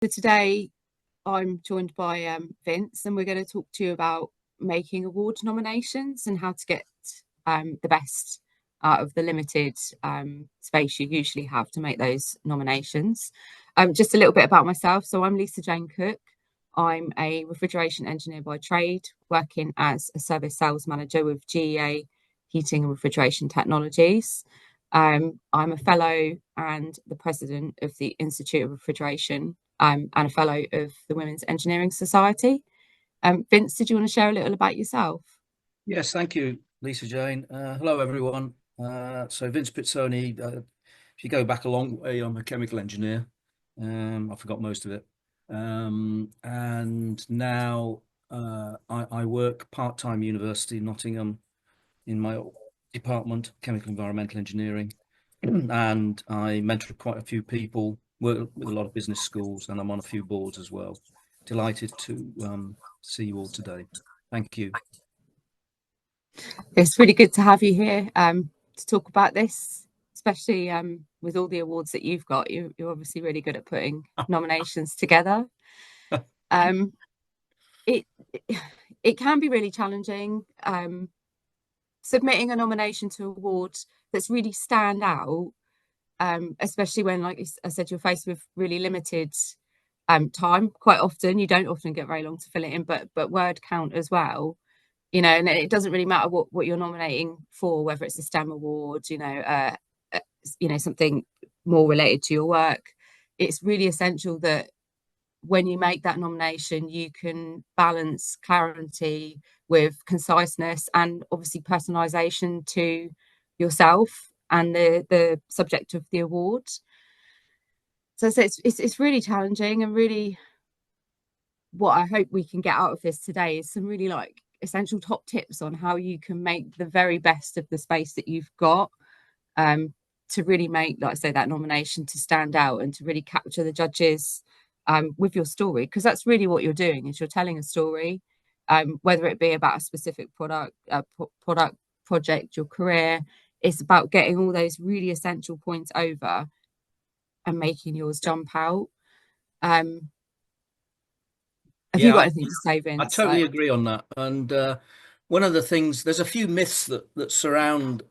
So today I'm joined by Vince, and we're going to talk to you about making award nominations and how to get the best out of the limited space you usually have to make those nominations. Just a little bit about myself. So I'm Lisa-Jayne Cook. I'm a refrigeration engineer by trade, working as a service sales manager with GEA Heating and Refrigeration Technologies. I'm a fellow and the president of the Institute of Refrigeration, and a fellow of the Women's Engineering Society. Vince, did you want to share a little about yourself? Yes, thank you, Lisa-Jayne. Hello, everyone. So Vince Pizzoni, if you go back a long way, I'm a chemical engineer. I forgot most of it. And now I work part-time university in Nottingham in my department, chemical environmental engineering. And I mentor quite a few people, work with a lot of business schools, and I'm on a few boards as well. Delighted to see you all today. Thank you. It's really good to have you here to talk about this, especially with all the awards that you've got. You're obviously really good at putting nominations together. It it can be really challenging submitting a nomination to awards that's really stand out, especially when, like I said, you're faced with really limited time. Quite often, you don't often get very long to fill it in, but word count as well. And it doesn't really matter what you're nominating for, whether it's a STEM award, something more related to your work. It's really essential that when you make that nomination, you can balance clarity with conciseness and obviously personalization to yourself and the subject of the award. So it's really challenging, and really what I hope we can get out of this today is some really essential top tips on how you can make the very best of the space that you've got, to really make, like I say, that nomination to stand out and to really capture the judges with your story, because that's really what you're doing, is you're telling a story, whether it be about a specific product, project, your career. It's about getting all those really essential points over and making yours jump out. Have you got anything to say, Vince? I totally agree on that. And one of the things, there's a few myths that surround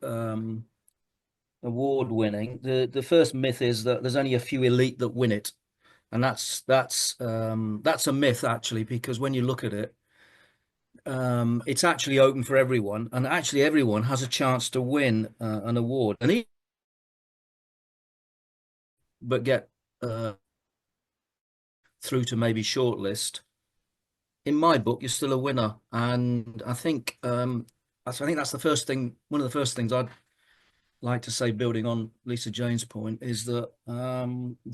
award winning. The first myth is that there's only a few elite that win it, and that's a myth actually, because when you look at it, it's actually open for everyone, and actually everyone has a chance to win an award, but get through to maybe shortlist. In my book, you're still a winner, and I think that's the first thing. One of the first things I'd like to say, building on Lisa-Jayne's point, is that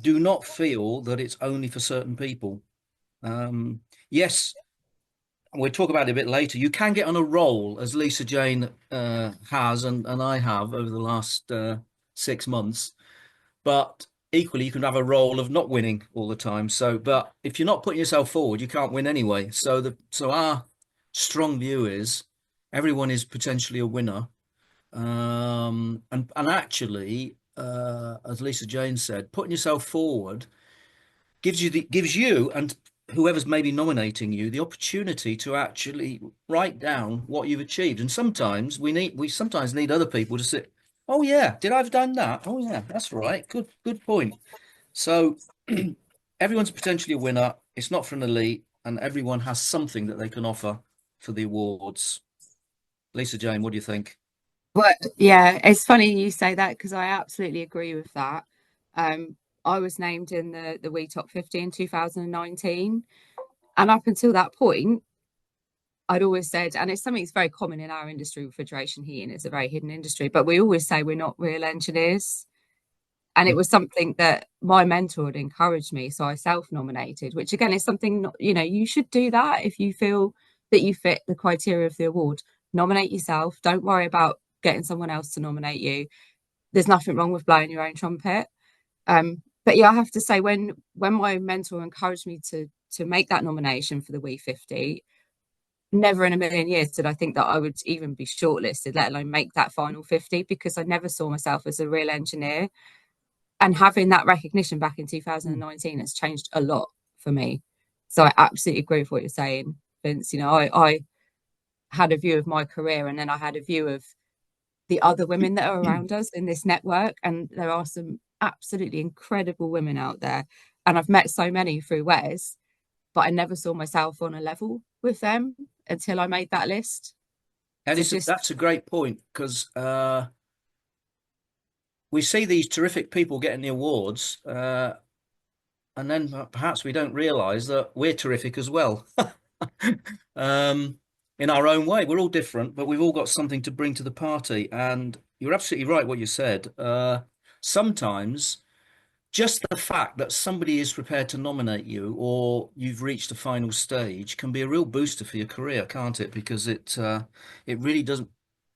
do not feel that it's only for certain people. Yes, we'll talk about it a bit later. You can get on a roll, as Lisa-Jayne has, and I have over the last 6 months, but equally you can have a role of not winning all the time. So, but if you're not putting yourself forward, you can't win anyway. So our strong view is everyone is potentially a winner. And actually, as Lisa-Jayne said, putting yourself forward gives you and whoever's maybe nominating you the opportunity to actually write down what you've achieved. And sometimes we sometimes need other people to say, oh yeah, did I've done that? Oh yeah, that's right. Good point. So everyone's potentially a winner. It's not for an elite, and everyone has something that they can offer for the awards. Lisa-Jayne, what do you think? Well, yeah, it's funny you say that, because I absolutely agree with that. I was named in the WE Top 50 in 2019, and up until that point, I'd always said, and it's something that's very common in our industry, refrigeration heating is a very hidden industry, but we always say we're not real engineers. And it was something that my mentor had encouraged me, so I self-nominated, which again is something, you should do that if you feel that you fit the criteria of the award. Nominate yourself. Don't worry about getting someone else to nominate you. There's nothing wrong with blowing your own trumpet. But yeah, I have to say, when my mentor encouraged me to make that nomination for the WE 50, never in a million years did I think that I would even be shortlisted, let alone make that final 50, because I never saw myself as a real engineer. And having that recognition back in 2019 has changed a lot. for me. So I absolutely agree with what you're saying, Vince. You know, I had a view of my career, and then I had a view of the other women that are around us in this network. And there are some absolutely incredible women out there. And I've met so many through FWES, but I never saw myself on a level with them until I made that list. And So just, that's a great point, because we see these terrific people getting the awards, and then perhaps we don't realise that we're terrific as well. In our own way, we're all different, but we've all got something to bring to the party. And you're absolutely right what you said. Sometimes just the fact that somebody is prepared to nominate you, or you've reached a final stage, can be a real booster for your career, can't it? Because it really doesn't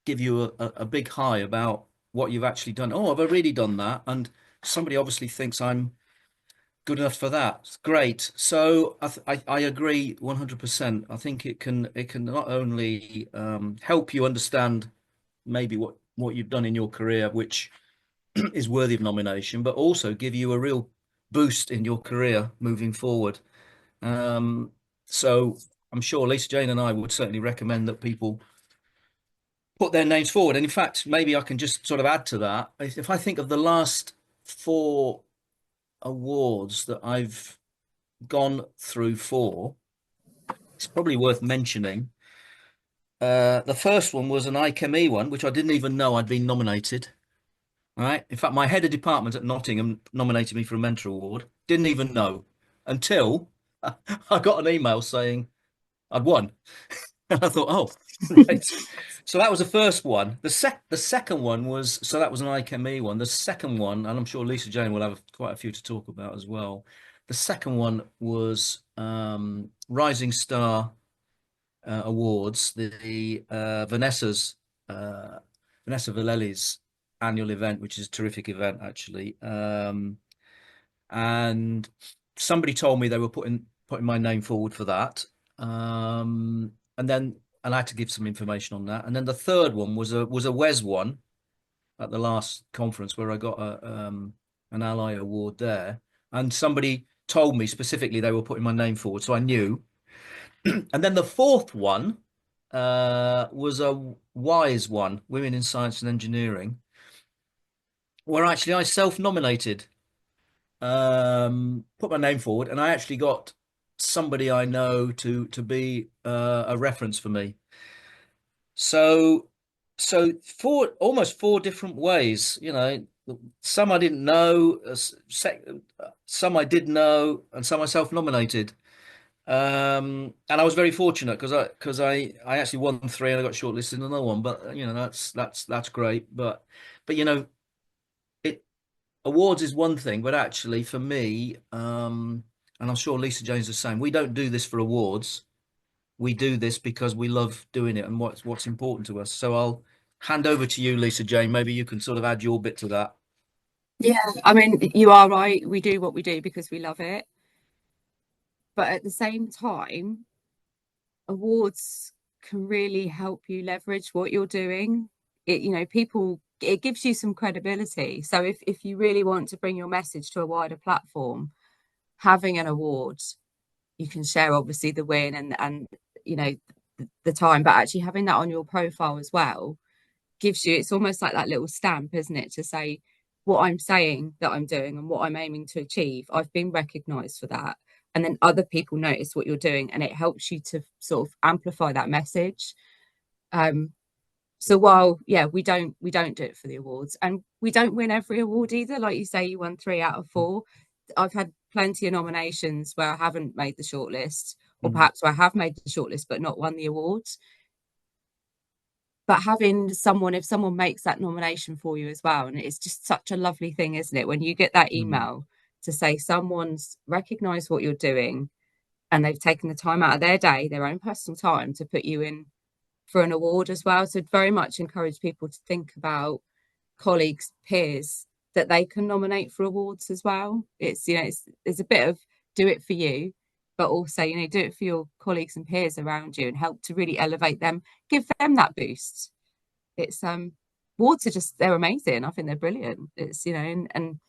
give you a big high about what you've actually done. Oh, have I really done that? And somebody obviously thinks I'm good enough for that. It's great. So I agree 100%. I think it can not only help you understand maybe what you've done in your career, which is worthy of nomination, but also give you a real boost in your career moving forward. Um, so I'm sure Lisa-Jayne and I would certainly recommend that people put their names forward. And in fact, maybe I can just sort of add to that. If I think of the last four awards that I've gone through for, it's probably worth mentioning. The first one was an FCMI one, which I didn't even know I'd been nominated. Right. In fact, my head of department at Nottingham nominated me for a mentor award. Didn't even know until I got an email saying I'd won. And I thought, oh, right. So that was the first one. The second one was, so that was an FCMI one. The second one, and I'm sure Lisa-Jayne will have quite a few to talk about as well. The second one was Rising Star Awards, the Vanessa Vallely's annual event, which is a terrific event actually. And somebody told me they were putting my name forward for that. And I had to give some information on that. And then the third one was a FWES one at the last conference, where I got an ally award there. And somebody told me specifically they were putting my name forward, so I knew. And then the fourth one was a WISE one, Women in Science and Engineering, where actually I self-nominated, put my name forward, and I actually got somebody I know to be a reference for me. So almost four different ways, some I didn't know, some I did know, and some I self-nominated. And I was very fortunate because I actually won three and I got shortlisted in another one. But that's great. But it awards is one thing, but actually for me, and I'm sure Lisa-Jayne's the same. We don't do this for awards. We do this because we love doing it and what's important to us. So I'll hand over to you, Lisa-Jayne. Maybe you can sort of add your bit to that. yeah, I mean, you are right. We do what we do because we love it. But at the same time, awards can really help you leverage what you're doing. People, it gives you some credibility. So if you really want to bring your message to a wider platform, having an award, you can share obviously the win and the time, but actually having that on your profile as well gives you, it's almost like that little stamp, isn't it, to say what I'm saying that I'm doing and what I'm aiming to achieve, I've been recognized for that. And then other people notice what you're doing, and it helps you to sort of amplify that message. So while we don't do it for the awards, and we don't win every award either, like you say, you won 3 out of 4. I've had plenty of nominations where I haven't made the shortlist, or perhaps where I have made the shortlist but not won the awards. But having someone, if someone makes that nomination for you as well, and it's just such a lovely thing, isn't it, when you get that email to say someone's recognized what you're doing and they've taken the time out of their day, their own personal time, to put you in for an award as well. So very much encourage people to think about colleagues, peers that they can nominate for awards as well. It's a bit of do it for you, but also do it for your colleagues and peers around you and help to really elevate them, give them that boost. It's awards are just, they're amazing. I think they're brilliant. It's and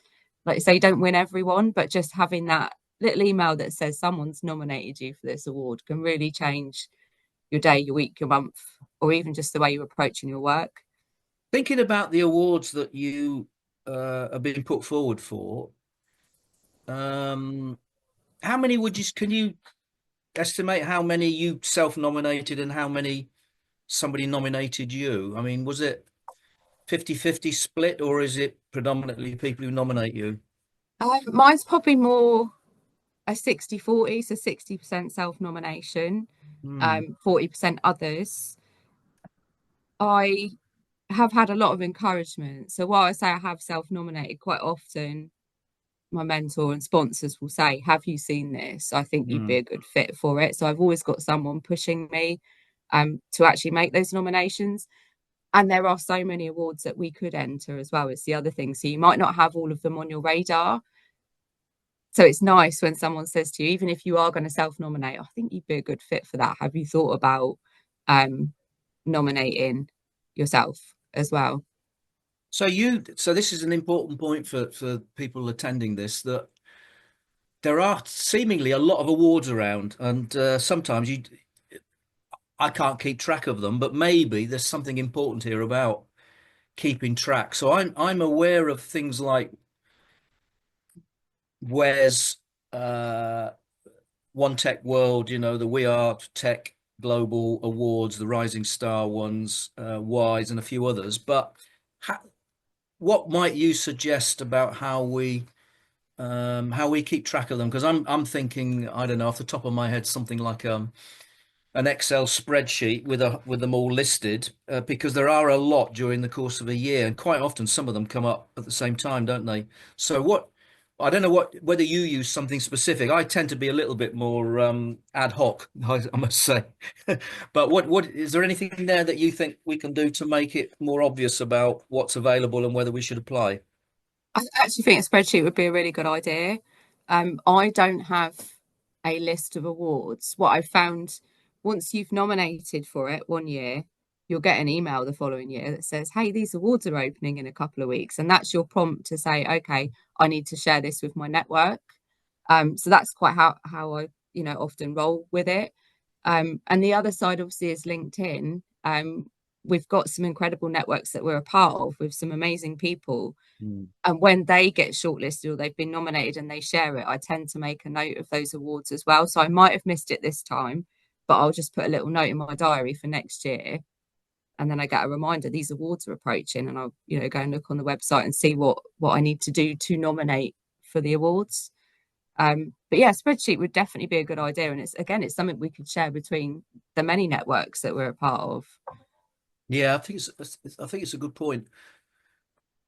like you say, you don't win everyone, but just having that little email that says someone's nominated you for this award can really change your day, your week, your month, or even just the way you're approaching your work. Thinking about the awards that you have been put forward for, um, how many can you estimate how many you self-nominated and how many somebody nominated you? I mean, was it 50-50 split, or is it predominantly people who nominate you? Mine's probably more a 60-40, so 60% self-nomination, Hmm. 40% others. I have had a lot of encouragement. So while I say I have self-nominated, quite often my mentor and sponsors will say, have you seen this? I think you'd be Hmm. a good fit for it. So I've always got someone pushing me to actually make those nominations. And there are so many awards that we could enter as well. It's the other thing. So you might not have all of them on your radar. So it's nice when someone says to you, even if you are going to self-nominate, I think you'd be a good fit for that. Have you thought about um, nominating yourself as well? So this is an important point for people attending this, that there are seemingly a lot of awards around, and sometimes I can't keep track of them, but maybe there's something important here about keeping track. So I'm aware of things like where's One Tech World, the We Are Tech Global Awards, the Rising Star ones, WISE, and a few others. But ha what might you suggest about how we keep track of them? Because I'm thinking, I don't know, off the top of my head, something like an Excel spreadsheet with them all listed, because there are a lot during the course of a year, and quite often some of them come up at the same time, don't they? So I don't know whether you use something specific. I tend to be a little bit more ad hoc, I must say. But what is there anything there that you think we can do to make it more obvious about what's available and whether we should apply? I actually think a spreadsheet would be a really good idea. I don't have a list of awards. What I've found, once you've nominated for it one year, you'll get an email the following year that says, hey, these awards are opening in a couple of weeks. And that's your prompt to say, okay, I need to share this with my network. So that's quite how I, often roll with it. And the other side obviously is LinkedIn. We've got some incredible networks that we're a part of with some amazing people, Mm. and when they get shortlisted or they've been nominated and they share it, I tend to make a note of those awards as well. So I might have missed it this time, but I'll just put a little note in my diary for next year. And then I get a reminder these awards are approaching, and I'll, go and look on the website and see what I need to do to nominate for the awards. But yeah, spreadsheet would definitely be a good idea. And it's something we could share between the many networks that we're a part of. Yeah, I think it's a good point.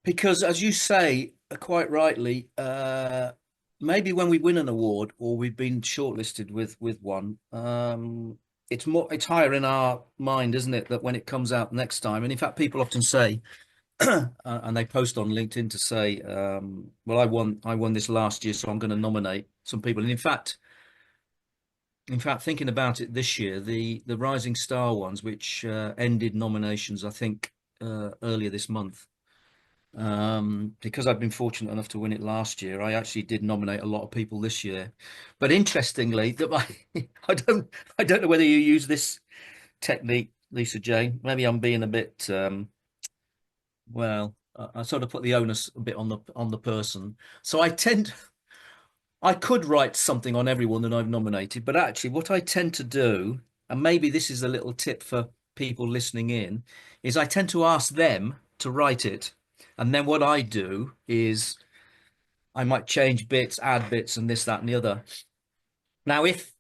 Because as you say, quite rightly, maybe when we win an award or we've been shortlisted with one, it's higher in our mind, isn't it, that when it comes out next time. And in fact, people often say, and they post on LinkedIn to say, well, I won this last year, so I'm going to nominate some people. And in fact, thinking about it this year, the Rising Star ones, which ended nominations, I think, earlier this month, because I've been fortunate enough to win it last year, I actually did nominate a lot of people this year. But interestingly, I don't know whether you use this technique, Lisa-Jayne. Maybe I'm being a bit well, I sort of put the onus a bit on the person. So I could write something on everyone that I've nominated, but actually what I tend to do, and maybe this is a little tip for people listening in, is I tend to ask them to write it. And then what I do is I might change bits, add bits, and this, that, and the other. Now, if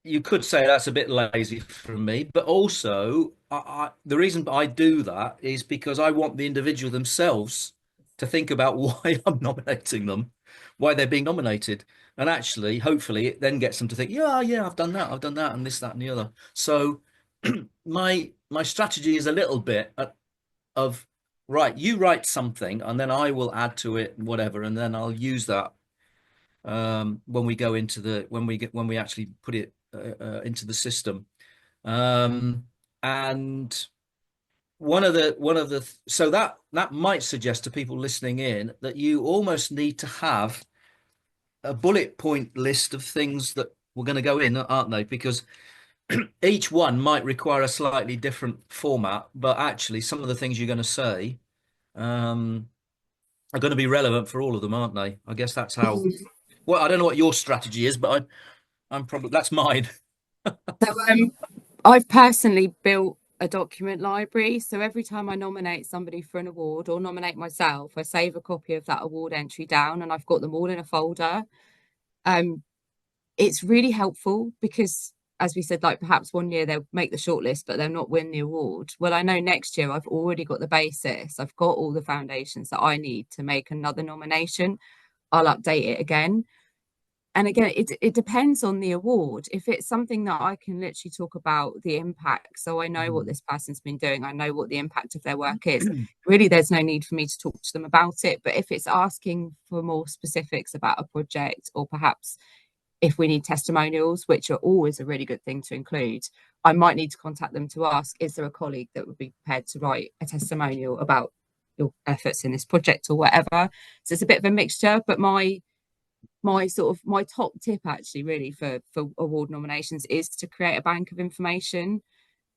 you could say that's a bit lazy from me, but also the reason I do that is because I want the individual themselves to think about why I'm nominating them, why they're being nominated. And actually, hopefully, it then gets them to think, yeah, yeah, I've done that, and this, that, and the other. So my strategy is a little bit of right, you write something, and then I will add to it, and whatever, and then I'll use that when we go into when we actually put it into the system. Um, and so that might suggest to people listening in that you almost need to have a bullet point list of things that we're going to go in, aren't they? Because each one might require a slightly different format, but actually some of the things you're going to say um, are going to be relevant for all of them, aren't they? I guess that's how. Well, I don't know what your strategy is, but I'm probably that's mine. So I've personally built a document library. So every time I nominate somebody for an award or nominate myself, I save a copy of that award entry down and I've got them all in a folder. Um, it's really helpful because, as we said, like perhaps one year they'll make the shortlist, but they'll not win the award. Well, I know next year I've already got the basis. I've got all the foundations that I need to make another nomination. I'll update it again. And again, it depends on the award. If it's something that I can literally talk about the impact, so I know what Mm. this person's been doing, I know what the impact of their work is, really there's no need for me to talk to them about it. But if it's asking for more specifics about a project, or perhaps if we need testimonials, which are always a really good thing to include, I might need to contact them to ask, is there a colleague that would be prepared to write a testimonial about your efforts in this project or whatever? So it's a bit of a mixture, but my top tip actually really for award nominations is to create a bank of information.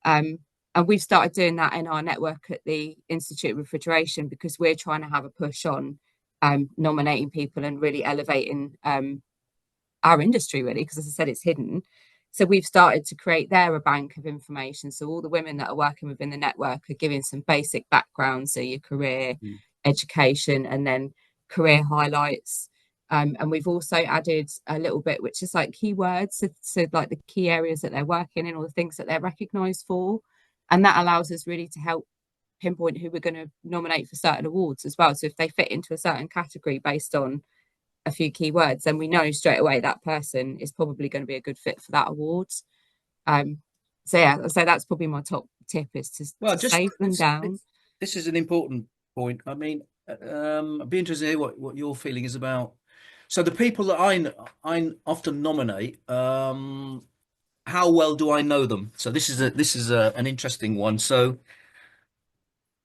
And we've started doing that in our network at the Institute of Refrigeration because we're trying to have a push on nominating people and really elevating our industry, really, because as I said, it's hidden. So we've started to create there a bank of information. So all the women that are working within the network are giving some basic background, so your career, Mm. education, and then career highlights. And we've also added a little bit, which is like keywords, so like the key areas that they're working in or the things that they're recognised for. And that allows us really to help pinpoint who we're going to nominate for certain awards as well. So if they fit into a certain category based on a few keywords, then we know straight away that person is probably going to be a good fit for that award. Um, so yeah, so that's probably my top tip is Well, to just save them down. this is an important point. I mean, I'd be interested to hear what your feeling is about. So the people that I often nominate, how well do I know them? So an interesting one. So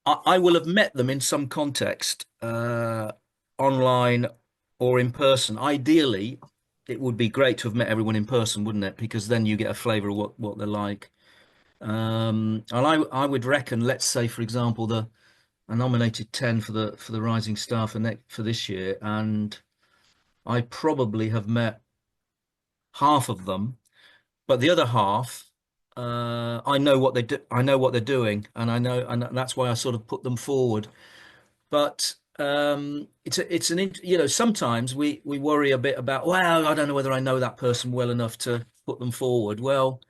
I will have met them in some context, online or in person. Ideally, it would be great to have met everyone in person, wouldn't it? Because then you get a flavour of what they're like. And I would reckon, let's say, for example, I nominated 10 for the Rising Star for this year, and I probably have met half of them, but the other half, I know what they do. I know what they're doing, and that's why I sort of put them forward. But sometimes we worry a bit about, well, I don't know whether I know that person well enough to put them forward. Well,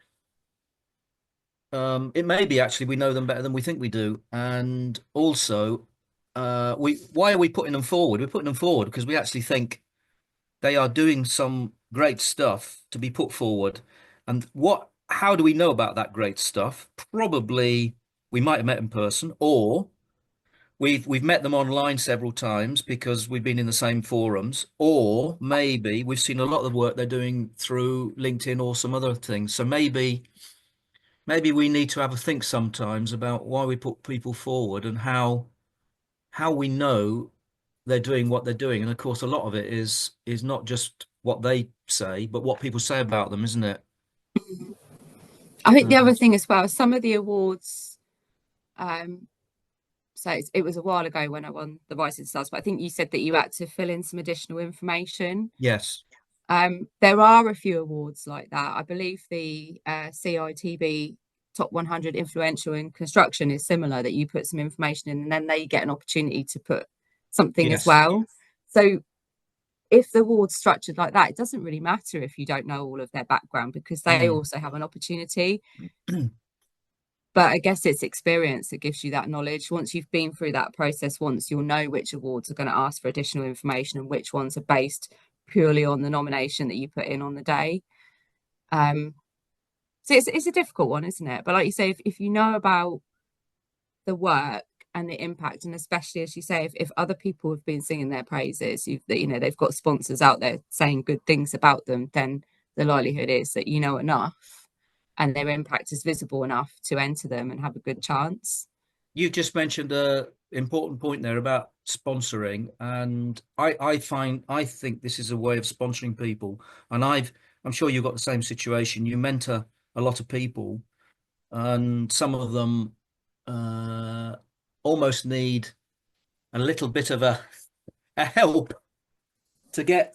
it may be actually we know them better than we think we do, and also, we why are we putting them forward? We're putting them forward because we actually think they are doing some great stuff to be put forward. And how do we know about that great stuff? Probably we might have met in person, or we've met them online several times because we've been in the same forums, or maybe we've seen a lot of the work they're doing through LinkedIn or some other things. So maybe we need to have a think sometimes about why we put people forward and how we know they're doing what they're doing. And of course, a lot of it is not just what they say, but what people say about them, isn't it? I think the other Um, thing as well, some of the awards, um, so it was a while ago when I won the Rising Stars, but I think you said that you had to fill in some additional information. yes, There are a few awards like that. I believe the CITB Top 100 Influential in Construction is similar, that you put some information in and then they get an opportunity to put something as yes. well. So if the award's structured like that, it doesn't really matter if you don't know all of their background because they Mm. also have an opportunity. But I guess it's experience that gives you that knowledge. Once you've been through that process once, you'll know which awards are going to ask for additional information and which ones are based purely on the nomination that you put in on the day. Um, so it's a difficult one, isn't it? But like you say, if you know about the work and the impact, and especially as you say, if other people have been singing their praises, they've got sponsors out there saying good things about them, then the likelihood is that you know enough and their impact is visible enough to enter them and have a good chance. You just mentioned important point there about sponsoring, and I think this is a way of sponsoring people. And I'm sure you've got the same situation. You mentor a lot of people, and some of them uh, almost need a little bit of a help to get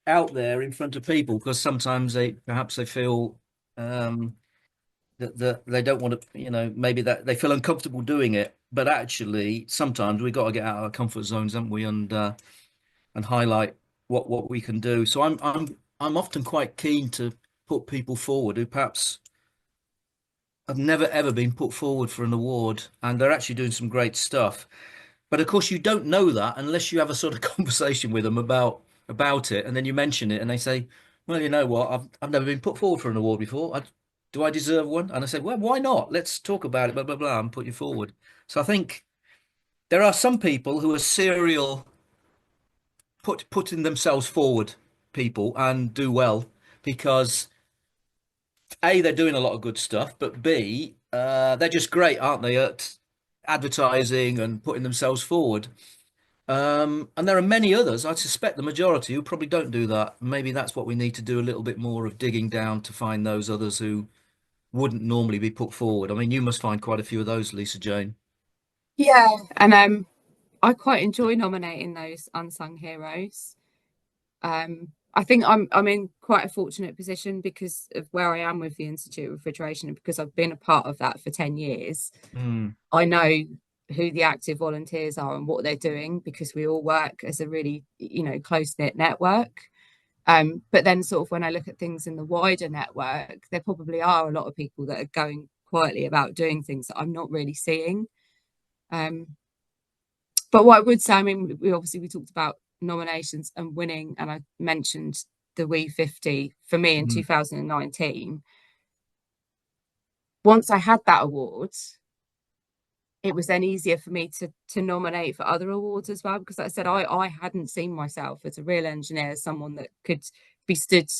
out there in front of people, because sometimes they feel that they don't want to, maybe that they feel uncomfortable doing it. But actually, sometimes we've got to get out of our comfort zones, haven't we? And highlight what we can do. So I'm often quite keen to put people forward who perhaps have never ever been put forward for an award, and they're actually doing some great stuff. But of course, you don't know that unless you have a sort of conversation with them about it, and then you mention it, and they say, "Well, you know what? I've never been put forward for an award before. Do I deserve one?" And I said, "Well, why not? Let's talk about it. Blah blah blah, and put you forward." So I think there are some people who are serial putting themselves forward, people, and do well because A, they're doing a lot of good stuff, but B, they're just great, aren't they, at advertising and putting themselves forward. And there are many others, I suspect the majority, who probably don't do that. Maybe that's what we need to do, a little bit more of digging down to find those others who wouldn't normally be put forward. I mean, you must find quite a few of those, Lisa-Jayne. Yeah, and I quite enjoy nominating those unsung heroes. I think I'm in quite a fortunate position because of where I am with the Institute of Refrigeration, and because I've been a part of that for 10 years. Mm, I know who the active volunteers are and what they're doing, because we all work as a really, close-knit network. But then sort of when I look at things in the wider network, there probably are a lot of people that are going quietly about doing things that I'm not really seeing. Um, but what I would say, I mean, we talked about nominations and winning, and I mentioned the We 50 for me in mm, 2019. Once I had that award, it was then easier for me to nominate for other awards as well, because like I said, I hadn't seen myself as a real engineer, as someone that could be stood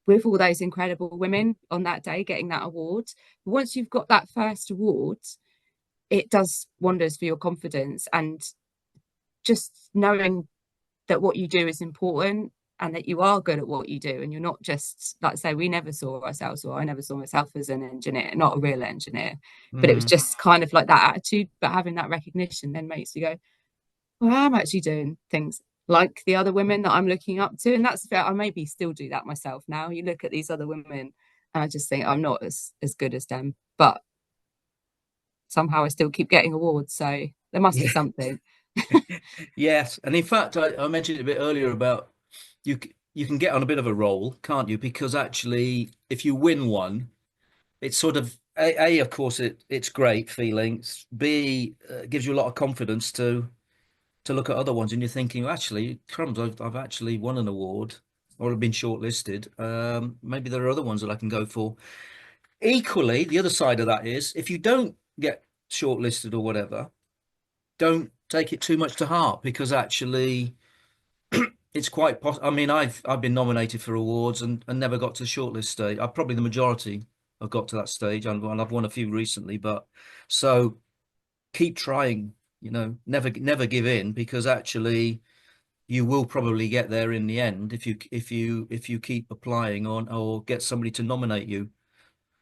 with all those incredible women on that day getting that award. But once you've got that first award, it does wonders for your confidence, and just knowing that what you do is important, and that you are good at what you do, and you're not just, like I say, we never saw ourselves, or I never saw myself as an engineer, not a real engineer, but it was mm. just kind of like that attitude. But having that recognition then makes you go, well, I'm actually doing things like the other women that I'm looking up to. And that's fair. I maybe still do that myself now. You look at these other women and I just think I'm not as good as them, but somehow I still keep getting awards, so there must be Yeah. something. Yes, and in fact, I mentioned it a bit earlier about you can get on a bit of a roll, can't you? Because actually, if you win one, it's sort of of course, it's great feelings. B, gives you a lot of confidence to look at other ones, and you're thinking, actually, crumbs, I've actually won an award or have been shortlisted. Maybe there are other ones that I can go for. Equally, the other side of that is if you don't get shortlisted or whatever, don't take it too much to heart, because actually it's quite possible. I mean, I've been nominated for awards and never got to the shortlist stage. I probably the majority have got to that stage, and I've won a few recently. But so keep trying. Never give in, because actually you will probably get there in the end if you keep applying on or get somebody to nominate you.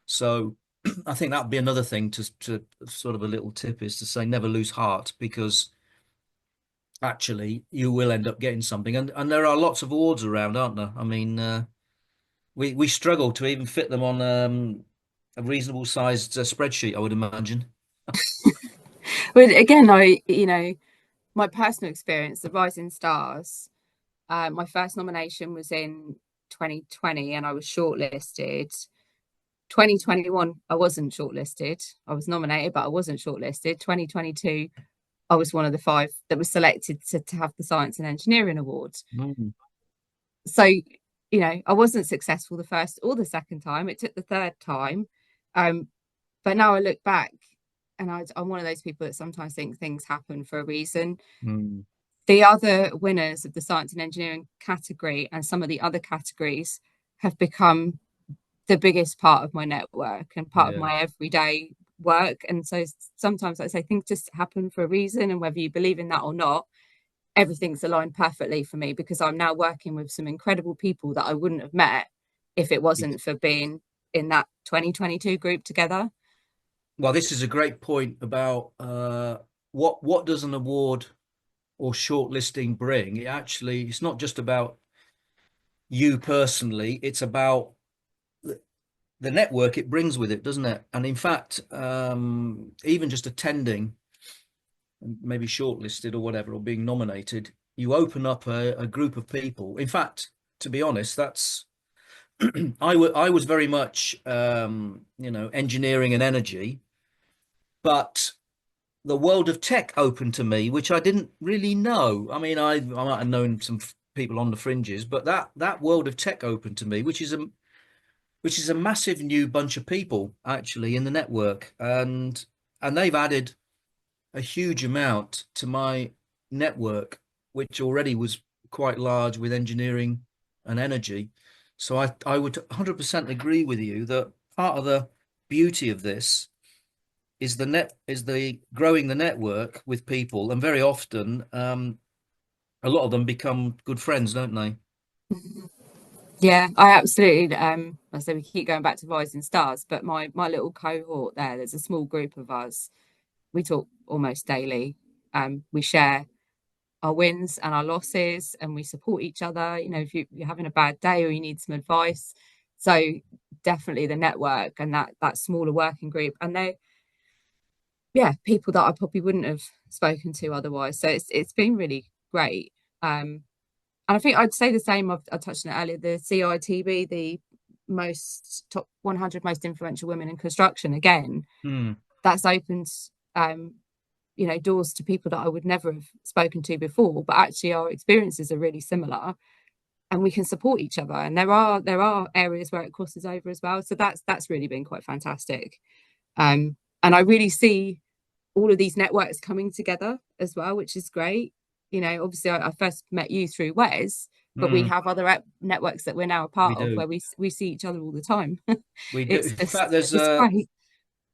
So I think that'd be another thing to sort of a little tip, is to say never lose heart, because actually you will end up getting something. And there are lots of awards around, aren't there? I mean, we struggle to even fit them on a reasonable sized spreadsheet, I would imagine. But again, my personal experience, the Rising Stars, my first nomination was in 2020 and I was shortlisted. 2021, I wasn't shortlisted. I was nominated, but I wasn't shortlisted. 2022, I was one of the five that was selected to have the Science and Engineering Awards. Mm, So, I wasn't successful the first or the second time. It took the third time. But now I look back, and I'm one of those people that sometimes think things happen for a reason. mm, The other winners of the science and engineering category and some of the other categories have become the biggest part of my network and part of yeah. my everyday work. And so sometimes, like I say, things just happen for a reason, and whether you believe in that or not, everything's aligned perfectly for me, because I'm now working with some incredible people that I wouldn't have met if it wasn't for being in that 2022 group together. Well, this is a great point about what does an award or shortlisting bring? It's not just about you personally, it's about the network it brings with it, doesn't it? And in fact, even just attending, maybe shortlisted or whatever, or being nominated, you open up a group of people. In fact, to be honest, that's I was very much engineering and energy, but the world of tech opened to me, which I didn't really know. I mean, I might have known some people on the fringes, but that world of tech opened to me, which is a massive new bunch of people actually in the network, and they've added a huge amount to my network, which already was quite large with engineering and energy. So I would 100% agree with you that part of the beauty of this is the growing the network with people, and very often a lot of them become good friends, don't they? Yeah, I absolutely. I say we keep going back to Rising Stars, but my little cohort there, there's a small group of us. We talk almost daily. We share our wins and our losses, and we support each other. You know, if you're having a bad day or you need some advice, so definitely the network and that smaller working group, and they, yeah, people that I probably wouldn't have spoken to otherwise. So it's been really great. And I think I'd say the same. I touched on it earlier. The CITB, the most top 100 most influential women in construction. Again, Hmm. that's opened, um, doors to people that I would never have spoken to before. But actually, our experiences are really similar, and we can support each other. And there are areas where it crosses over as well. So that's really been quite fantastic. And I really see all of these networks coming together as well, which is great. You know, obviously, I first met you through WES, but we Hmm. have other networks that we're now a We part of do. where we see each other all the time. We do. It's In fact, just it's great.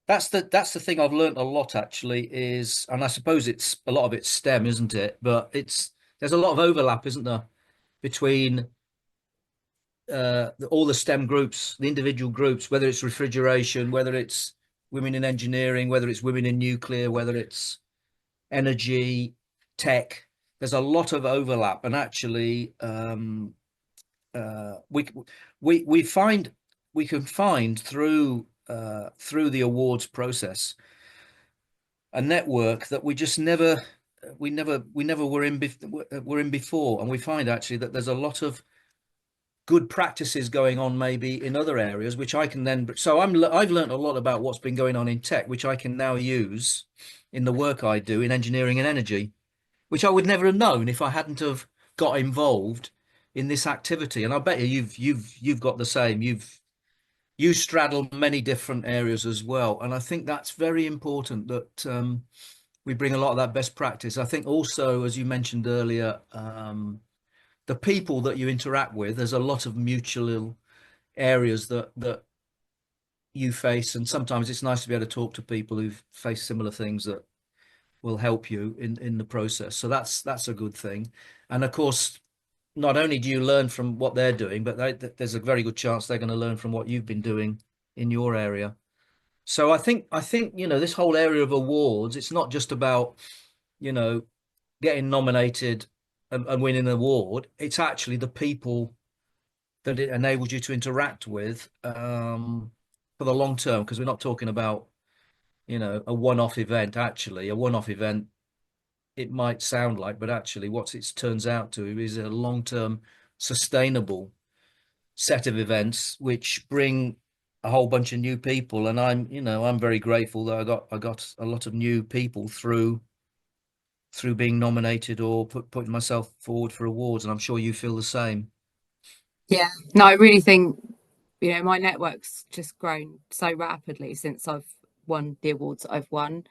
that's the thing I've learned a lot actually is, and I suppose it's a lot of it's STEM, isn't it? But there's a lot of overlap, isn't there, between all the STEM groups, the individual groups, whether it's refrigeration, whether it's women in engineering, whether it's women in nuclear, whether it's energy, tech. There's a lot of overlap, and actually, uh, we we find we can find through the awards process a network that we just never we never were in before, and we find actually that there's a lot of good practices going on maybe in other areas which I can then I've learned a lot about what's been going on in tech, which I can now use in the work I do in engineering and energy, which I would never have known if I hadn't have got involved in this activity. And I bet you've got the same. You straddle many different areas as well, and I think that's very important that we bring a lot of that best practice. I think also, as you mentioned earlier, the people that you interact with, there's a lot of mutual areas that you face, and sometimes it's nice to be able to talk to people who've faced similar things that will help you in the process. So that's a good thing. And of course, not only do you learn from what they're doing, but there's a very good chance they're going to learn from what you've been doing in your area. So I think this whole area of awards, it's not just about you know getting nominated and winning an award. It's actually the people that it enables you to interact with for the long term, because we're not talking about a one-off event. Actually, a one-off event, it might sound like, but actually what it turns out to is a long-term sustainable set of events which bring a whole bunch of new people. And I'm very grateful that I got a lot of new people through being nominated or putting myself forward for awards, and I'm sure you feel the same. Yeah, no, I really think, my network's just grown so rapidly since I've won the awards that I've won.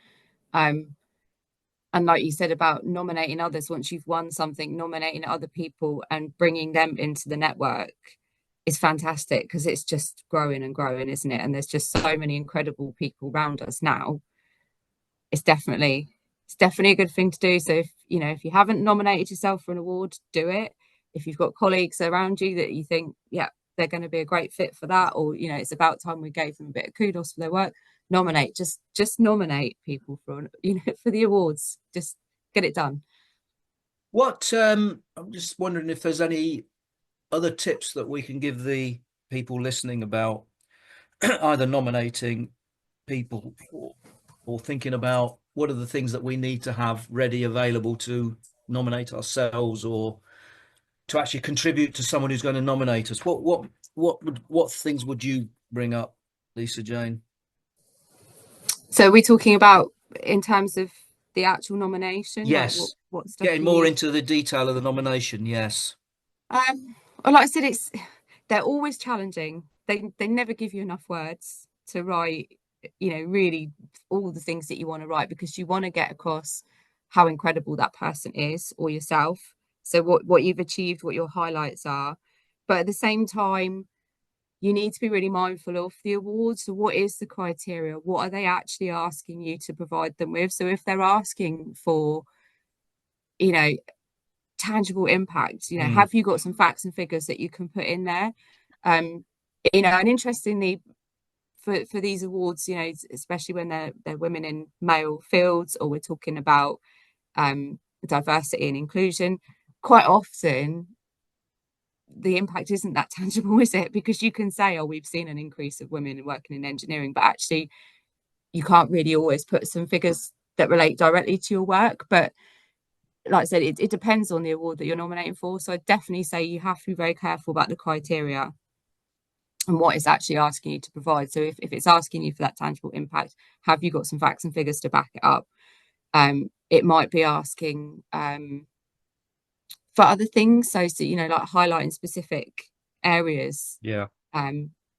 Um, and like you said about nominating others, once you've won something, nominating other people and bringing them into the network, is fantastic because it's just growing and growing, isn't it? And there's just so many incredible people around us now. It's definitely a good thing to do. So if if you haven't nominated yourself for an award, do it. If you've got colleagues around you that you think, yeah, they're going to be a great fit for that, or it's about time we gave them a bit of kudos for their work, nominate. Just nominate people for for the awards. Just get it done. I'm just wondering if there's any other tips that we can give the people listening about either nominating people or thinking about what are the things that we need to have ready available to nominate ourselves or to actually contribute to someone who's going to nominate us. What things would you bring up, Lisa-Jayne? So we're talking about in terms of the actual nomination, like Yes, what stuff getting you more need. into the detail of the nomination. Yes. Well, like I said, they're always challenging. They never give you enough words to write, really all the things that you want to write because you want to get across how incredible that person is or yourself. So what you've achieved, what your highlights are. But at the same time, you need to be really mindful of the awards. So what is the criteria? What are they actually asking you to provide them with? So if they're asking for, you know, tangible impact, Mm. have you got some facts and figures that you can put in there? um and interestingly, for these awards, especially when they're women in male fields, or we're talking about diversity and inclusion, quite often the impact isn't that tangible, is it? Because you can say, oh, we've seen an increase of women working in engineering, but actually you can't really always put some figures that relate directly to your work. But like I said, it depends on the award that you're nominating for. So I definitely say you have to be very careful about the criteria and what it's actually asking you to provide. So if it's asking you for that tangible impact, have you got some facts and figures to back it up? It might be asking for other things. So like highlighting specific areas. Yeah.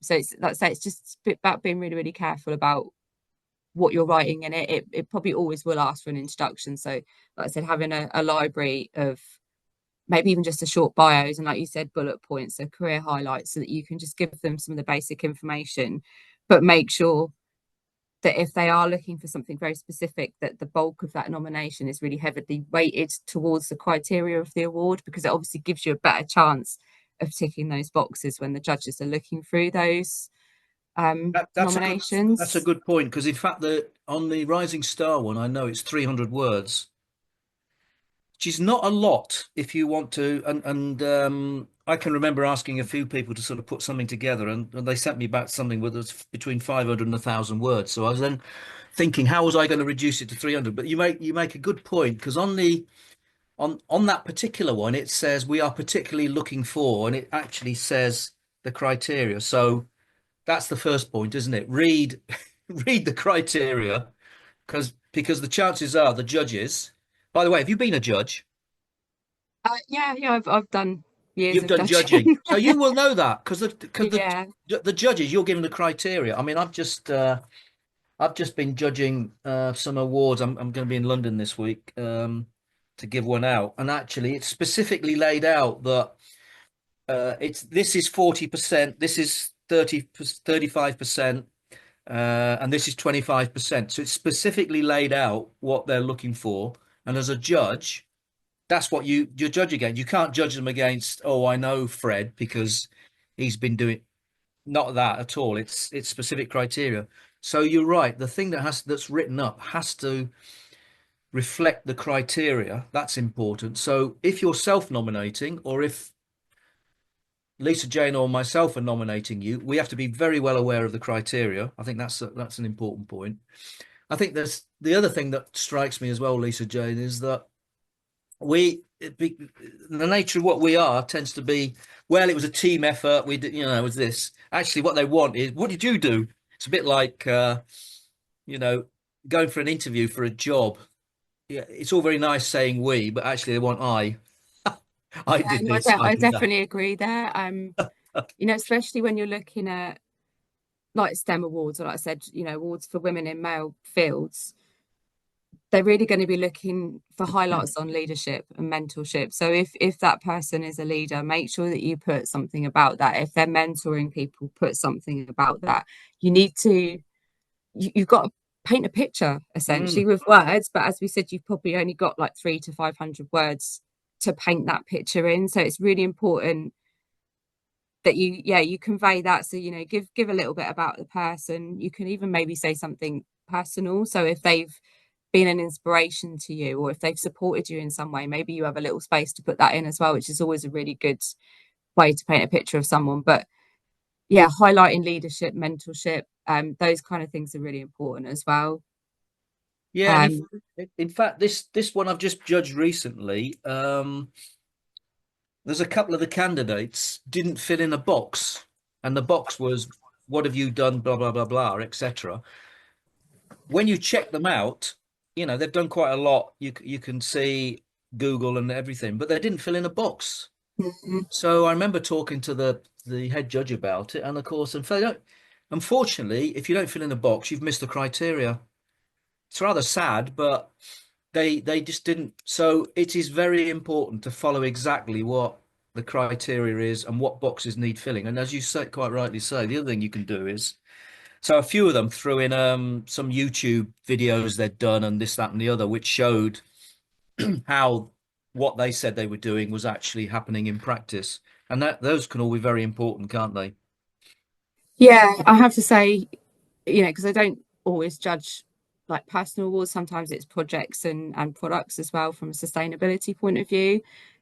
So it's like I say, it's just about being really, really careful about what you're writing in it. It probably always will ask for an introduction. So like I said, having a library of maybe even just a short bios and, like you said, bullet points, so career highlights, so that you can just give them some of the basic information, but make sure that if they are looking for something very specific, that the bulk of that nomination is really heavily weighted towards the criteria of the award, because it obviously gives you a better chance of ticking those boxes when the judges are looking through those That's a nominations. good point because in fact the on the Rising Star one, I know it's 300 words, which is not a lot if you want to. And I can remember asking a few people to sort of put something together, and they sent me back something with us between 500 and 1,000 words. So I was then thinking, how was I going to reduce it to 300? But you make a good point because on that particular one, it says we are particularly looking for, and it actually says the criteria. So that's the first point, isn't it? Read read the criteria because the chances are the judges. By the way, have you been a judge? Yeah, I've done years You've of done judging, judging. so you will know that because Yeah. the judges you're given the criteria. I mean, I've just been judging some awards. I'm going to be in London this week to give one out, and actually, it's specifically laid out that it's this is 40%, this is 35%, and this is 25%. So it's specifically laid out what they're looking for. And as a judge, that's what you judge against. You can't judge them against, oh, I know Fred because he's been doing not that at all. It's specific criteria. So you're right. The thing that's written up has to reflect the criteria. That's important. So if you're self-nominating or if Lisa-Jayne or myself are nominating you, we have to be very well aware of the criteria. I think that's an important point. I think there's the other thing that strikes me as well, Lisa-Jayne, is that the nature of what we are tends to be, well, it was a team effort. It was this. Actually, what they want is, what did you do? It's a bit like, you know, going for an interview for a job. Yeah, it's all very nice saying we, but actually they want I. I Yeah, did no, this. I I did that. definitely agree there. Especially when you're looking at like STEM awards, or like I said, awards for women in male fields, they're really going to be looking for highlights on leadership and mentorship. So if that person is a leader, make sure that you put something about that. If they're mentoring people, put something about that. You need to, you've got to paint a picture essentially Mm. with words, but as we said, you've probably only got like 300 to 500 words to paint that picture in. So it's really important that you convey that. So give a little bit about the person. You can even maybe say something personal. So if they've been an inspiration to you, or if they've supported you in some way, maybe you have a little space to put that in as well, which is always a really good way to paint a picture of someone. But yeah, highlighting leadership, mentorship, those kind of things are really important as well. Yeah, and um in fact, this one I've just judged recently. There's a couple of the candidates didn't fill in a box, and the box was, "What have you done?" Blah blah blah blah, etc. When you check them out, they've done quite a lot. You can see Google and everything, but they didn't fill in a box. mhm. So I remember talking to the head judge about it, and of course, if they don't, unfortunately, if you don't fill in a box, you've missed the criteria. It's rather sad, but they just didn't. So it is very important to follow exactly what the criteria is and what boxes need filling. And as you say, quite rightly say, the other thing you can do is, so a few of them threw in some YouTube videos they'd done and this, that, and the other, which showed how what they said they were doing was actually happening in practice. And that those can all be very important, can't they? Yeah, I have to say, because I don't always judge like personal awards. Sometimes it's projects and products as well from a sustainability point of view.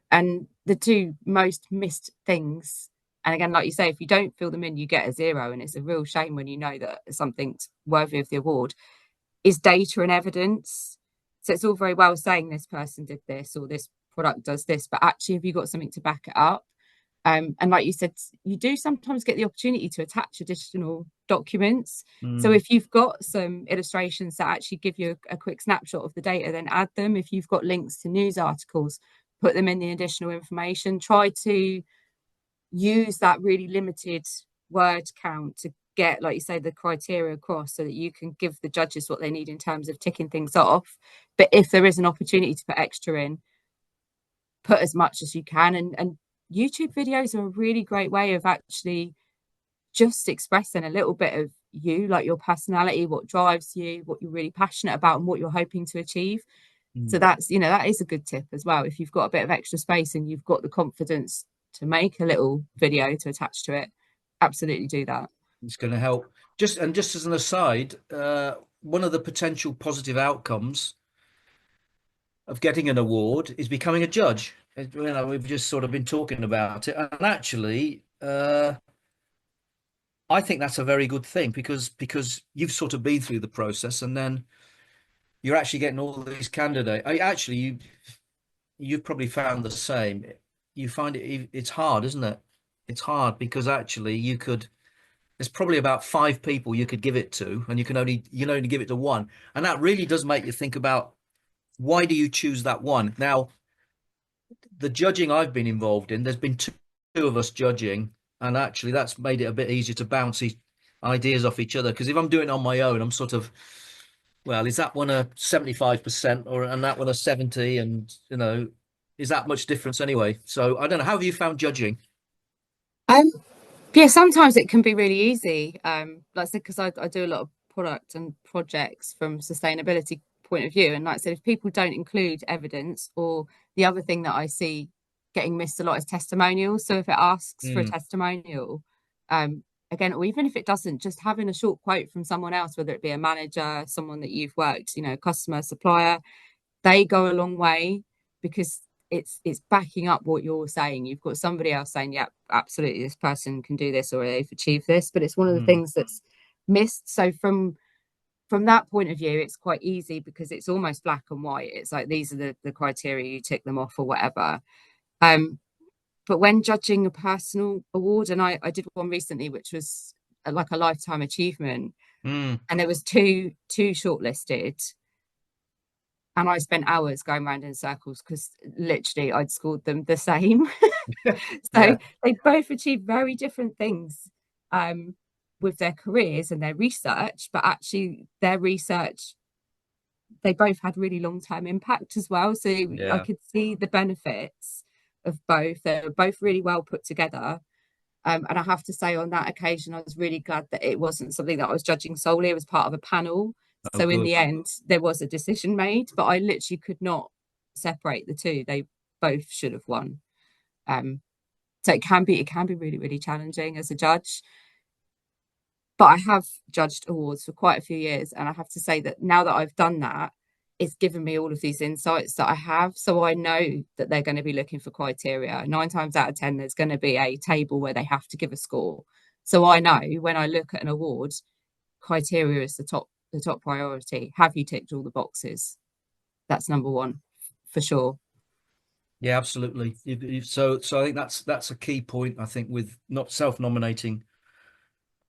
And the two most missed things, and again, like you say, if you don't fill them in, you get a zero. And it's a real shame when you know that something's worthy of the award, is data and evidence. So it's all very well saying this person did this or this product does this, but actually, have you got something to back it up? And like you said, you do sometimes get the opportunity to attach additional documents. So Mm, if you've got some illustrations that actually give you a quick snapshot of the data, then add them. If you've got links to news articles, put them in the additional information. Try to use that really limited word count to get, like you say, the criteria across so that you can give the judges what they need in terms of ticking things off. But if there is an opportunity to put extra in, put as much as you can. And YouTube videos are a really great way of actually just expressing a little bit of you, like your personality, what drives you, what you're really passionate about, and what you're hoping to achieve. So mm. that is a good tip as well. If you've got a bit of extra space and you've got the confidence to make a little video to attach to it, absolutely do that. It's going to help. Just as an aside, one of the potential positive outcomes of getting an award is becoming a judge. We've just sort of been talking about it, and actually, I think that's a very good thing because you've sort of been through the process, and then you're actually getting all these candidates. You've probably found the same. You find it's hard, isn't it? It's hard because actually there's probably about 5 people you could give it to, and you can only give it to one, and that really does make you think about why do you choose that one. Now, the judging I've been involved in, there's been two of us judging, and actually that's made it a bit easier to bounce ideas off each other. Because if I'm doing it on my own, I'm sort of, well, is that one a 75% or and that one a 70? And is that much difference anyway? So I don't know. How have you found judging? Um, yeah, sometimes it can be really easy. Like I said, because I do a lot of product and projects from sustainability point of view. And like I said, if people don't include evidence, or the other thing that I see getting missed a lot is testimonials. So if it asks for a Mm, testimonial, again, or even if it doesn't, just having a short quote from someone else, whether it be a manager, someone that you've worked, customer, supplier, they go a long way, because it's backing up what you're saying. You've got somebody else saying, yeah, absolutely, this person can do this, or they've achieved this. But it's one of the mm. things that's missed. So from that point of view, it's quite easy because it's almost black and white. It's like, these are the criteria, you tick them off or whatever. um but when judging a personal award, and I did one recently which was like a lifetime achievement, Mm. and there was two shortlisted, and I spent hours going around in circles because literally I'd scored them the same. So Yeah. they both achieved very different things, um, with their careers and their research, but actually their research they both had really long-term impact as well. So I Yeah. could see the benefits of both. They were both really well put together. And I have to say, on that occasion, I was really glad that it wasn't something that I was judging solely. It was part of a panel. Oh, So in good. the end, there was a decision made, but I literally could not separate the two. They both should have won. Um, so it can be really, really challenging as a judge. But I have judged awards for quite a few years, and I have to say that now that I've done that, it's given me all of these insights that I have. So I know that they're going to be looking for criteria. 9 times out of 10, there's going to be a table where they have to give a score. So I know when I look at an award, criteria is the top priority. Have you ticked all the boxes? That's number one for sure. Yeah, absolutely. So I think that's a key point. I think with not self-nominating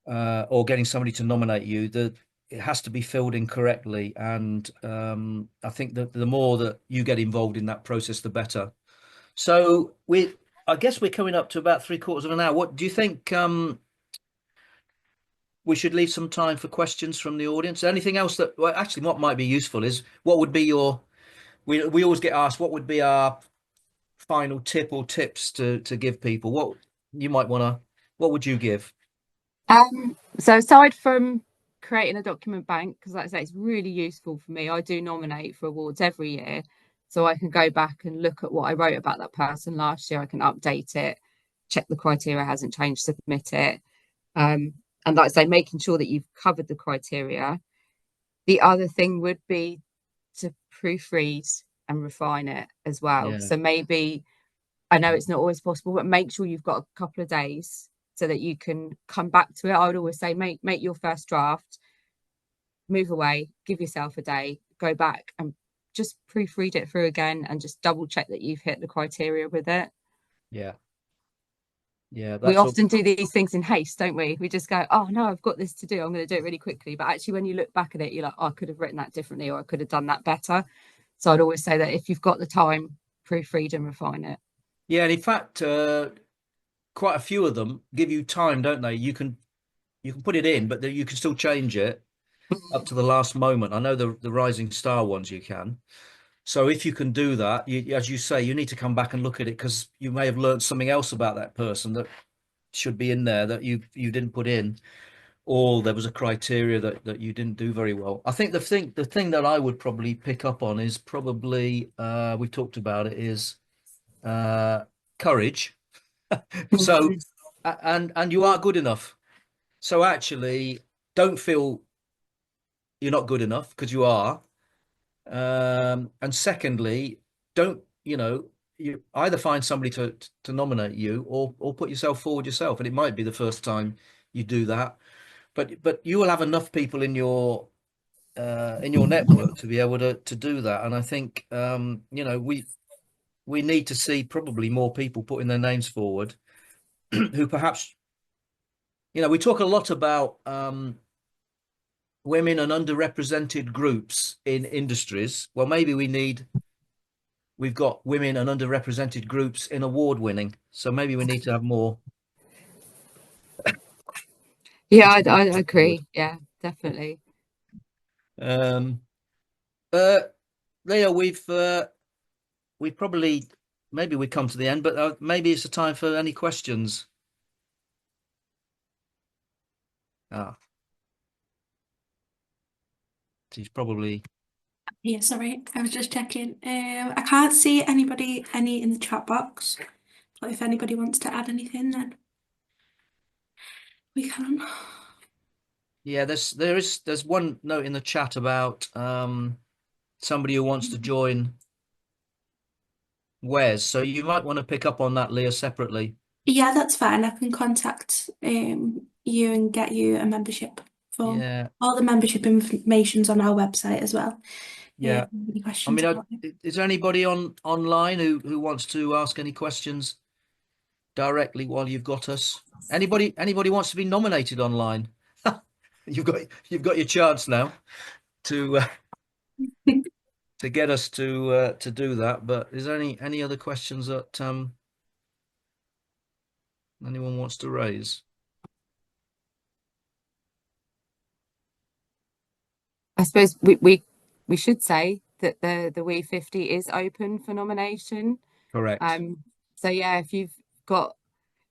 or getting somebody to nominate you, that it has to be filled in correctly. And I think that the more that you get involved in that process, the better. So I guess we're coming up to about 3/4 of an hour. What do you think? We should leave some time for questions from the audience. Anything else that, well, actually, what might be useful is what would be your, we always get asked what would be our final tip or tips to give people. What you might want to, what would you give? So aside from creating a document bank, because like I say, it's really useful for me. I do nominate for awards every year, so I can go back and look at what I wrote about that person last year. I can update it, check the criteria hasn't changed, submit it. And like I say, making sure that you've covered the criteria. The other thing would be to proofread and refine it as well. Yeah, So maybe I know it's not always possible, but make sure you've got a couple of days so that you can come back to it. I would always say make your first draft, move away, give yourself a day, go back and just proofread it through again and just double check that you've hit the criteria with it. yeah, yeah. We That's all. often do these things in haste, don't we? We just go, oh no, I've got this to do. I'm going to do it really quickly. But actually, when you look back at it, you're like, oh, I could have written that differently or I could have done that better. So I'd always say that if you've got the time, proofread and refine it. Yeah, and in fact, quite a few of them give you time, don't they? You can put it in, but you can still change it up to the last moment. I know the Rising Star ones you can. So if you can do that, as you say, you need to come back and look at it because you may have learned something else about that person that should be in there that you didn't put in, or there was a criteria that you didn't do very well. I think the thing that I would probably pick up on is probably we talked about it is uh, courage. So and you are good enough. So actually, don't feel you're not good enough because you are. And secondly, don't, you either find somebody to nominate you or put yourself forward yourself. And it might be the first time you do that, but you will have enough people in your network to be able to do that. And I think we need to see probably more people putting their names forward who perhaps, we talk a lot about women and underrepresented groups in industries. Well, maybe we've got women and underrepresented groups in award winning. So maybe we need to have more Yeah, to see I forward. agree. Yeah, definitely. Um, uh, Leo, we've probably maybe we come to the end, but maybe it's a time for any questions. Ah, she's probably Yeah, sorry, I was just checking. I can't see any in the chat box. But if anybody wants to add anything, then we can. yeah. There's one note in the chat about somebody who wants to join FWES. So you might want to pick up on that, Leah, separately. Yeah, that's fine. I can contact you and get you a membership for Yeah, all the membership information's on our website as well. yeah. Any I questions mean, about it? is there anybody online who wants to ask any questions directly while you've got us? Anybody wants to be nominated online? You've got your chance now to to get us to do that. But is there any other questions that anyone wants to raise? I suppose we should say that the We 50 is open for nomination. Correct. So yeah, if you've got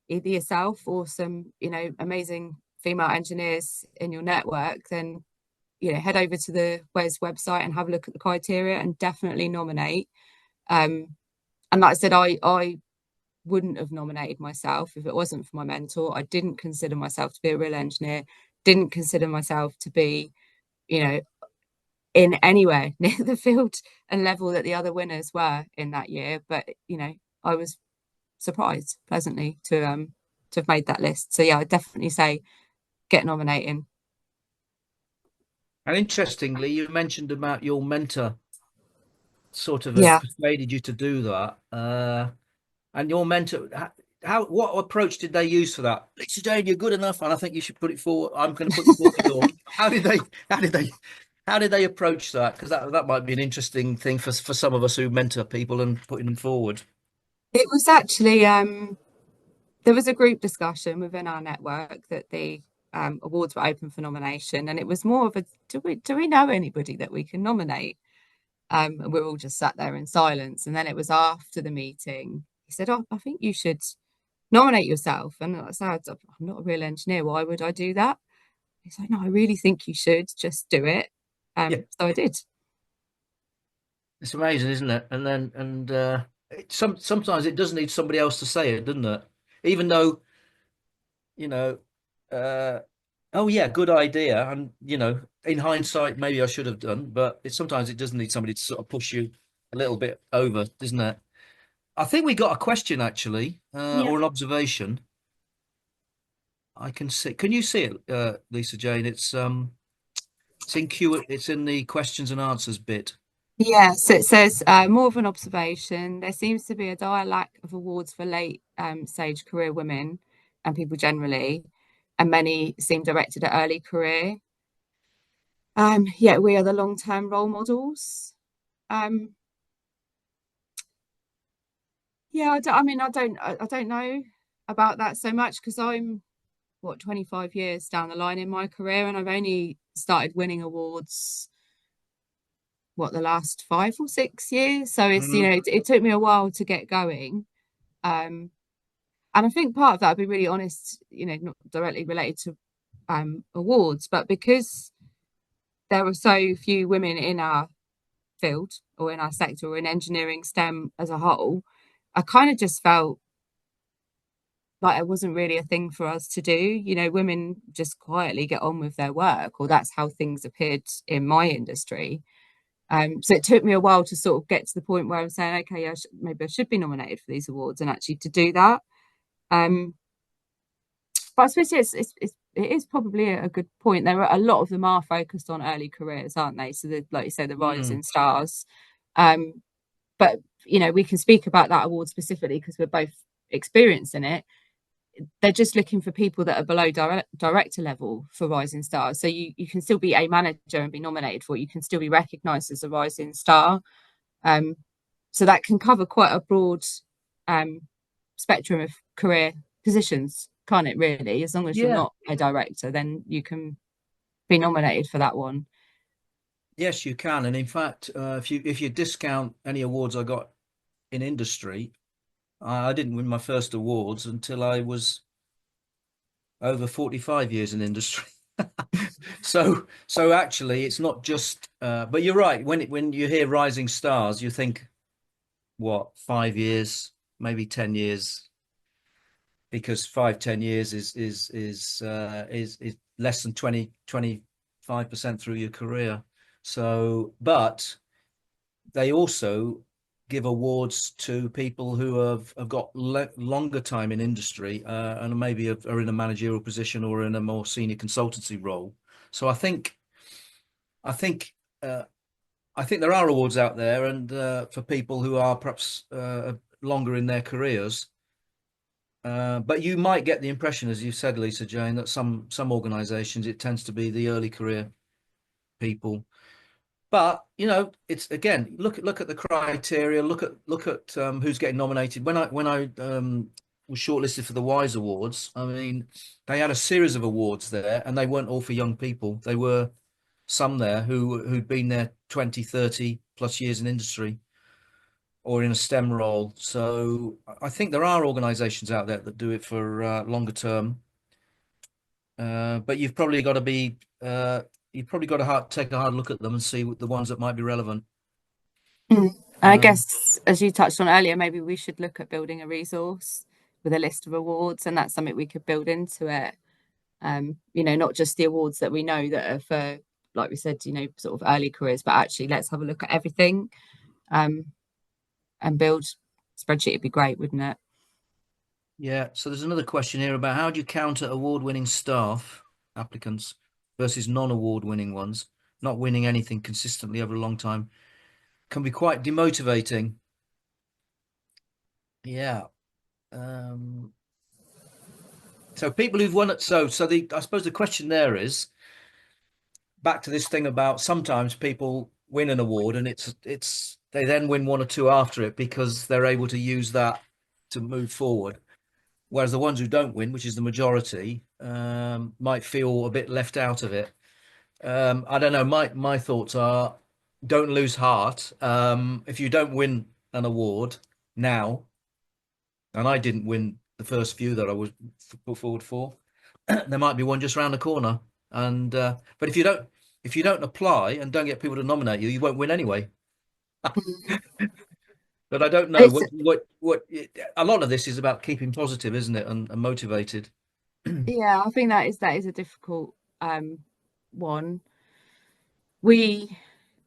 either yourself or some, amazing female engineers in your network, then head over to the FWES website and have a look at the criteria and definitely nominate. And like I said, I wouldn't have nominated myself if it wasn't for my mentor. I didn't consider myself to be a real engineer, didn't consider myself to be, in anywhere near the field and level that the other winners were in that year. But, I was surprised pleasantly to have made that list. So yeah, I'd definitely say get nominating. And interestingly, you mentioned about your mentor sort of Yeah. persuaded you to do that. And your mentor, what approach did they use for that? Lisa-Jayne, you're good enough, and I think you should put it forward. I'm going to put you forward. Or how did they approach that? Because that might be an interesting thing for some of us who mentor people and putting them forward. It was actually there was a group discussion within our network that the awards were open for nomination, and it was more of a do we know anybody that we can nominate? And we're all just sat there in silence. And then it was after the meeting, he said, "Oh, I think you should nominate yourself." And I said, "I'm not a real engineer. Why would I do that?" He's like, "No, I really think you should just do it." Yeah. So I did. It's amazing, isn't it? And sometimes it does need somebody else to say it, doesn't it? Even though, oh yeah, good idea. And in hindsight, maybe I should have done, but sometimes it does need somebody to sort of push you a little bit over, doesn't it? I think we got a question actually, or an observation. I can see. Can you see it, Lisa-Jayne? It's in the questions and answers bit. Yes, it says more of an observation. There seems to be a dire lack of awards for late stage career women and people generally, and many seem directed at early career. Yet we are the long-term role models. Yeah, I don't know about that so much because I'm 25 years down the line in my career, and I've only started winning awards the last 5 or 6 years. So it's it took me a while to get going. And I think part of that, I'll be really honest, not directly related to awards, but because there are so few women in our field or in our sector or in engineering STEM as a whole, I kind of just felt like it wasn't really a thing for us to do. Women just quietly get on with their work, or that's how things appeared in my industry. So it took me a while to sort of get to the point where I'm saying, okay, yeah, maybe I should be nominated for these awards, and actually to do that. But I suppose it is probably a good point. There are a lot of them are focused on early careers, aren't they? So like you say, the rising stars. But we can speak about that award specifically because we're both experienced in it. They're just looking for people that are below director level for rising stars. So you can still be a manager and be nominated for it. You can still be recognised as a rising star. So that can cover quite a broad spectrum of career positions, can't it, really? As long as you're not a director, then you can be nominated for that one. Yes, you can. And in fact, if you discount any awards I got in industry, I didn't win my first awards until I was over 45 years in industry. So actually, it's not just. But you're right. When you hear rising stars, you think, what, 5 years, maybe 10 years, because 5-10 years is less than 25% through your career. So, but they also give awards to people who have got longer time in industry and maybe are in a managerial position or in a more senior consultancy role. So I think there are awards out there, and for people who are perhaps longer in their careers. But you might get the impression, as you said, Lisa-Jayne, that some organisations it tends to be the early career people. But it's again, look at the criteria. Look at who's getting nominated. When I was shortlisted for the FWES Awards, I mean, they had a series of awards there, and they weren't all for young people. They were some there who'd been there 20, 30 plus years in industry or in a STEM role. So I think there are organizations out there that do it for longer term. But you've probably got to be take a hard look at them and see the ones that might be relevant. I guess, as you touched on earlier, maybe we should look at building a resource with a list of awards, and that's something we could build into it. Not just the awards that we know that are for, like we said, sort of early careers, but actually let's have a look at everything, and build a spreadsheet. It'd be great, wouldn't it? Yeah. So there's another question here about how do you counter award-winning staff applicants versus non-award-winning ones, not winning anything consistently over a long time, can be quite demotivating. Yeah. So people who've won it. I suppose the question there is back to this thing about sometimes people win an award and they then win one or two after it because they're able to use that to move forward. Whereas the ones who don't win, which is the majority, might feel a bit left out of it. I don't know. My thoughts are don't lose heart. If you don't win an award now, and I didn't win the first few that I was put forward for, there might be one just around the corner. And but if you don't apply and don't get people to nominate you, you won't win anyway. But I don't know what a lot of this is about keeping positive, isn't it, and motivated. Yeah, I think that is a difficult one. We,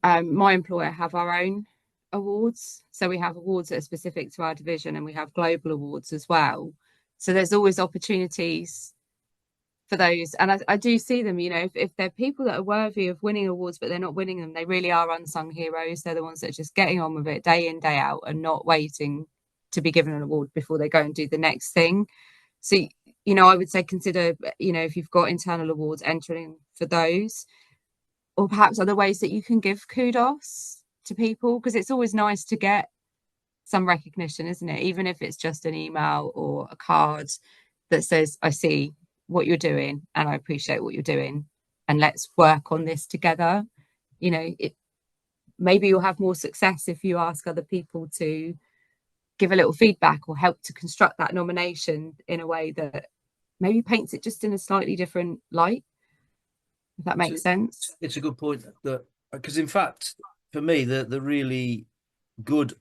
my employer, have our own awards, so we have awards that are specific to our division, and we have global awards as well. So there's always opportunities for those, and I do see them. If they're people that are worthy of winning awards, but they're not winning them, they really are unsung heroes. They're the ones that are just getting on with it day in, day out, and not waiting to be given an award before they go and do the next thing. So, I would say consider, if you've got internal awards, entering for those, or perhaps other ways that you can give kudos to people, because it's always nice to get some recognition, isn't it? Even if it's just an email or a card that says, I see what you're doing and I appreciate what you're doing, and let's work on this together. Maybe you'll have more success if you ask other people to give a little feedback or help to construct that nomination in a way that maybe paints it just in a slightly different light, if that makes sense. It's a good point, that because in fact for me the really good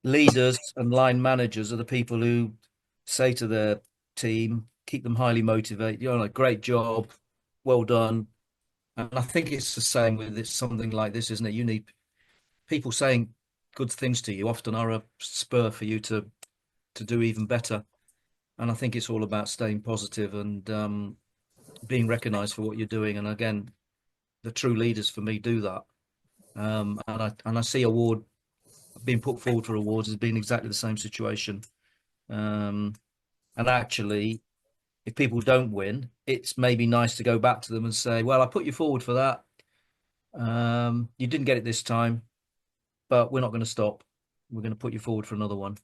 leaders and line managers are the people who say to their team, keep them highly motivated, you're on a great job, well done. And I think it's the same with something like this, isn't it? You need people saying good things to you often are a spur for you to do even better. And I think it's all about staying positive and being recognized for what you're doing. And again, the true leaders for me do that. And I see award being put forward for awards as being exactly the same situation. And actually, if people don't win, it's maybe nice to go back to them and say, well, I put you forward for that. You didn't get it this time, but we're not going to stop. We're going to put you forward for another one.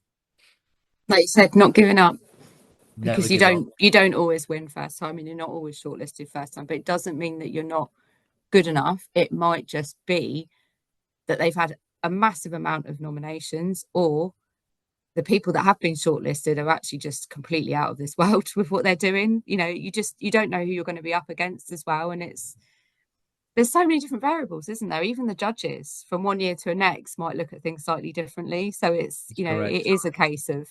Like you said, not giving up, Never because give up. you don't always win first time, and you're not always shortlisted first time, but it doesn't mean that you're not good enough. It might just be that they've had a massive amount of nominations, or the people that have been shortlisted are actually just completely out of this world with what they're doing. You don't know who you're going to be up against as well. And there's so many different variables, isn't there? Even the judges from one year to the next might look at things slightly differently. So it's it is a case of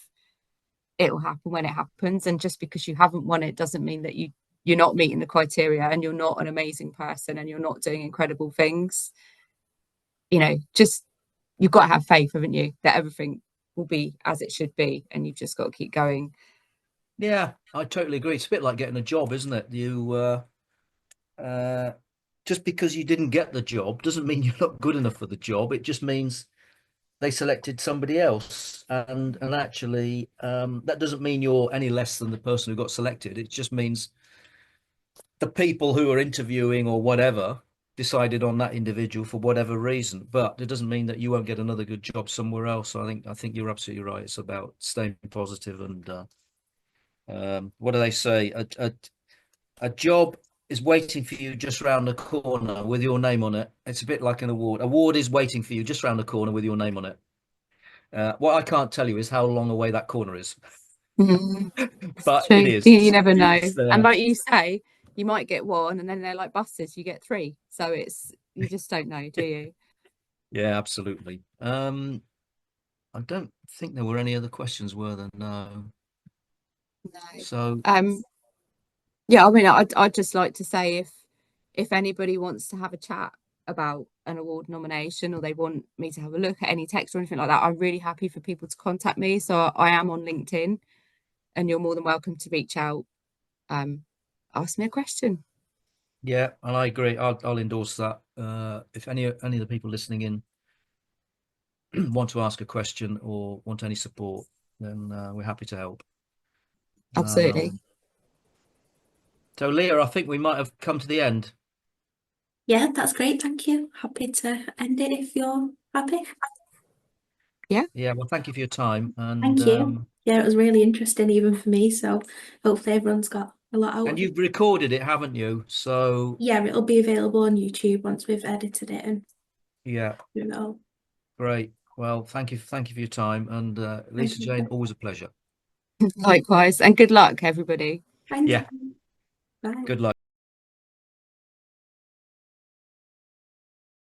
it will happen when it happens. And just because you haven't won it doesn't mean that you're not meeting the criteria and you're not an amazing person and you're not doing incredible things. Just you've got to have faith, haven't you, that everything will be as it should be, and you've just got to keep going. Yeah, I totally agree. It's a bit like getting a job, isn't it? You just because you didn't get the job doesn't mean you're not good enough for the job. It just means they selected somebody else, and actually that doesn't mean you're any less than the person who got selected. It just means the people who are interviewing or whatever decided on that individual for whatever reason, but it doesn't mean that you won't get another good job somewhere else. So I think you're absolutely right. It's about staying positive and what do they say? A job is waiting for you just round the corner with your name on it. It's a bit like an award. Award is waiting for you just round the corner with your name on it. What I can't tell you is how long away that corner is, It's but true. it is. You never know. It's there. And like you say, you might get one, and then they're like buses, you get three. So you just don't know, do you? Yeah, absolutely. I don't think there were any other questions, were there? No. No. So Yeah, I mean, I'd just like to say if anybody wants to have a chat about an award nomination, or they want me to have a look at any text or anything like that, I'm really happy for people to contact me. So I am on LinkedIn, and you're more than welcome to reach out, ask me a question. yeah, and I agree. I'll endorse that. If any of the people listening in want to ask a question or want any support, then we're happy to help. Absolutely. So Leah, I think we might have come to the end. Yeah, that's great. Thank you. Happy to end it if you're happy. Yeah, well, thank you for your time. And Thank you. Yeah, it was really interesting even for me. So hopefully everyone's got a lot out and of it. you've recorded it, haven't you? So Yeah, it'll be available on YouTube once we've edited it and yeah, do it all. great. Well, thank you for your time. And Lisa-Jayne, always a pleasure. Likewise, and good luck, everybody. Thank Yeah, you. Bye. good luck.